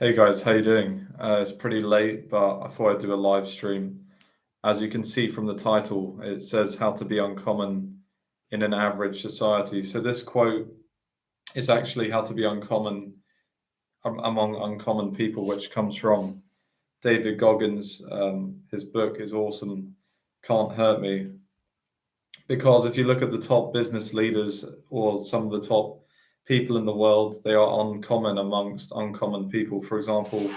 Hey guys, how you doing? It's pretty late, but I thought I'd do a live stream. As you can see from the title, it says how to be uncommon in an average society. So this quote is actually how to be uncommon among uncommon people, which comes from David Goggins. His book is awesome, Can't Hurt Me. Because if you look at the top business leaders or some of the top people in the world, they are uncommon amongst uncommon people. For example,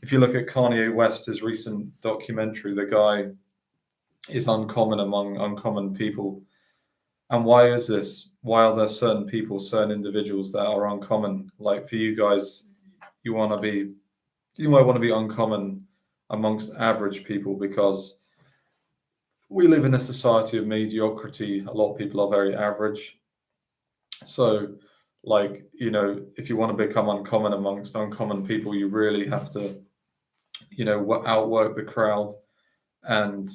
if you look at Kanye West, his recent documentary, the guy is uncommon among uncommon people. And why is this? Why are there certain people, certain individuals that are uncommon? Like for you guys, you want to be, you might want to be uncommon amongst average people because we live in a society of mediocrity. A lot of people are very average. So, if you want to become uncommon amongst uncommon people, you really have to, outwork the crowd. And,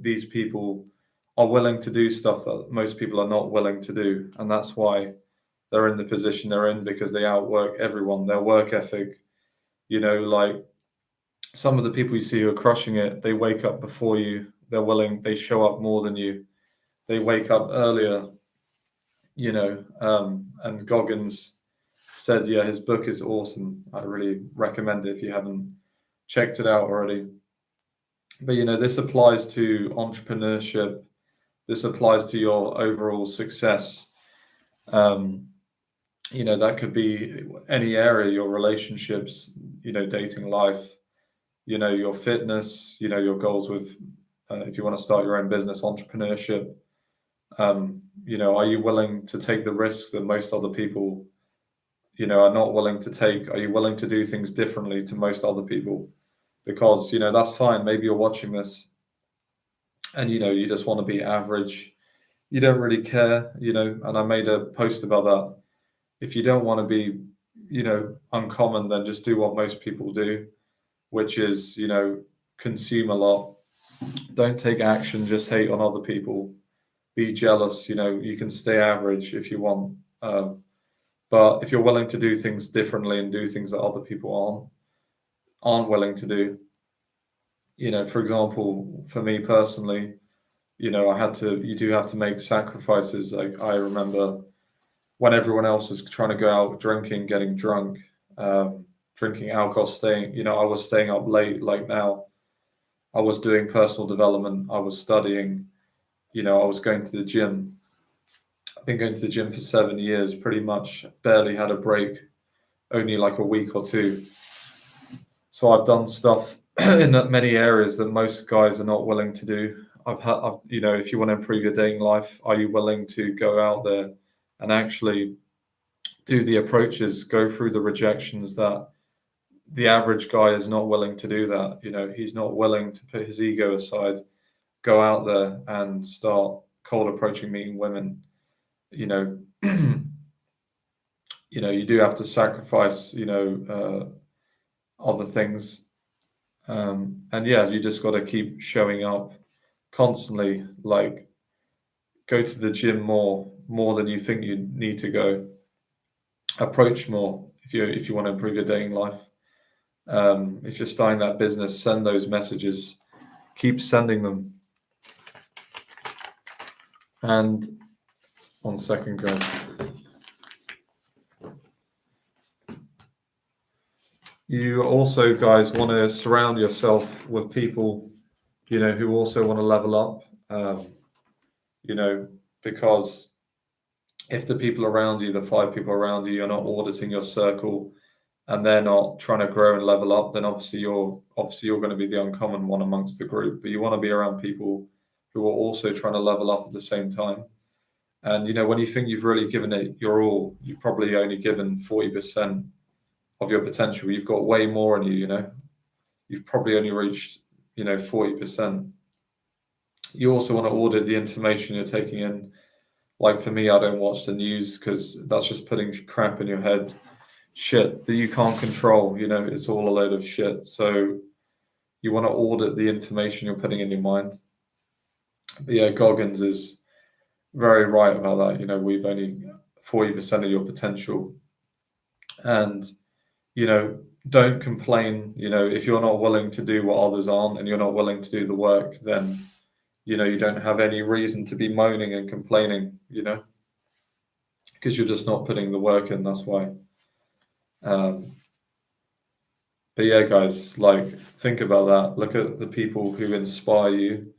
these people are willing to do stuff that most people are not willing to do. And that's why they're in the position they're in because they outwork everyone. Their work ethic, like some of the people you see who are crushing it, they wake up before you. They show up more than you. They wake up earlier, and Goggins said, yeah, his book is awesome. I really recommend it if you haven't checked it out already. But, this applies to entrepreneurship. This applies to your overall success. That could be any area, your relationships, dating life, your fitness, your goals with, if you want to start your own business, entrepreneurship. Are you willing to take the risks that most other people, are not willing to take? Are you willing to do things differently to most other people? Because, that's fine. Maybe you're watching this and, you just want to be average. You don't really care, and I made a post about that. If you don't want to be, uncommon, then just do what most people do, which is, consume a lot. Don't take action, just hate on other people. Be jealous, you can stay average if you want. But if you're willing to do things differently and do things that other people aren't willing to do, for example, for me personally, you do have to make sacrifices. Like I remember when everyone else was trying to go out drinking, getting drunk, drinking alcohol, I was staying up late. Like now, I was doing personal development. I was studying, I was going to the gym. I've been going to the gym for 7 years, pretty much barely had a break, only like a week or two. So I've done stuff in many areas that most guys are not willing to do. If you want to improve your dating life, are you willing to go out there and actually do the approaches, go through the rejections that the average guy is not willing to do that? He's not willing to put his ego aside, go out there and start cold approaching, meeting women. You do have to sacrifice, other things. And yeah, you just got to keep showing up constantly, like go to the gym more than you think you need to go. Approach more if you want to improve your dating life. If you're starting that business, send those messages. Keep sending them. And 1 second, guys. You also, guys, want to surround yourself with people, who also want to level up. Because if the people around you, the 5 people around you, you're not auditing your circle, and they're not trying to grow and level up, then obviously you're going to be the uncommon one amongst the group. But you want to be around people who are also trying to level up at the same time. And when you think you've really given it your all, you've probably only given 40% of your potential. You've got way more in you. You've probably only reached 40%. You also want to audit the information you're taking in. Like for me, I don't watch the news because that's just putting crap in your head. Shit that you can't control, it's all a load of shit. So you want to audit the information you're putting in your mind. But yeah, Goggins is very right about that. We've only 40% of your potential. And, don't complain. If you're not willing to do what others aren't and you're not willing to do the work, then, you don't have any reason to be moaning and complaining, because you're just not putting the work in. That's why. Um, but yeah, guys, like, think about that. Look at the people who inspire you,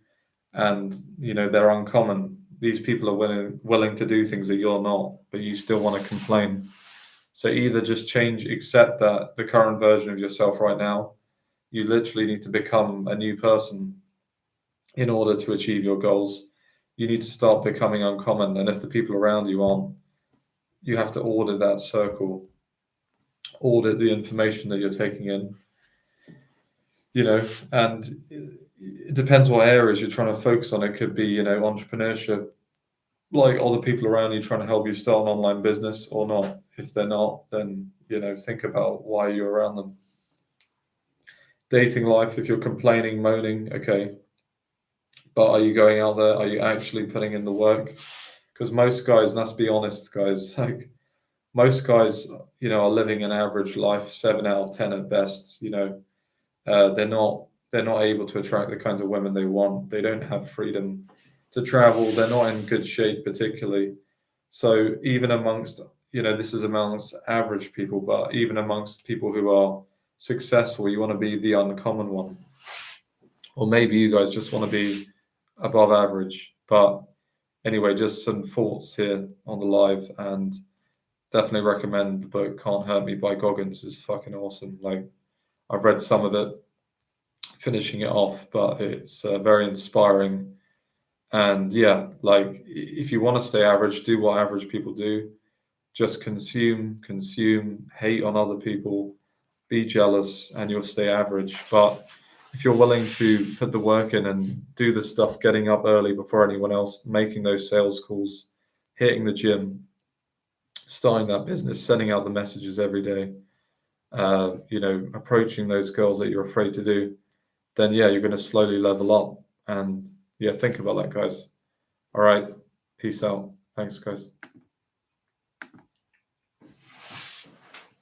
and they're uncommon. These people are willing to do things that you're not, but you still want to complain. So either just change, accept that the current version of yourself right now, you literally need to become a new person in order to achieve your goals. You need to start becoming uncommon. And if the people around you aren't, you have to audit that circle, audit the information that you're taking in, and it depends what areas you're trying to focus on. It could be, entrepreneurship, like other people around you trying to help you start an online business or not. If they're not, then, think about why you're around them. Dating life, if you're complaining, moaning, okay. But are you going out there? Are you actually putting in the work? Because most guys, and let's be honest, guys, like most guys, are living an average life, 7 out of 10 at best. They're not able to attract the kinds of women they want. They don't have freedom to travel. They're not in good shape, particularly. So even amongst, this is amongst average people, but even amongst people who are successful, you want to be the uncommon one. Or maybe you guys just want to be above average. But anyway, just some thoughts here on the live, and definitely recommend the book Can't Hurt Me by Goggins. It's fucking awesome. Like, I've read some of it, finishing it off, but it's very inspiring. And yeah, like, if you want to stay average, do what average people do. Just consume, hate on other people, be jealous, and you'll stay average. But if you're willing to put the work in and do the stuff, getting up early before anyone else, making those sales calls, hitting the gym, starting that business, sending out the messages every day, approaching those girls that you're afraid to do, then yeah, you're going to slowly level up. And yeah, think about that, guys. All right. Peace out. Thanks, guys.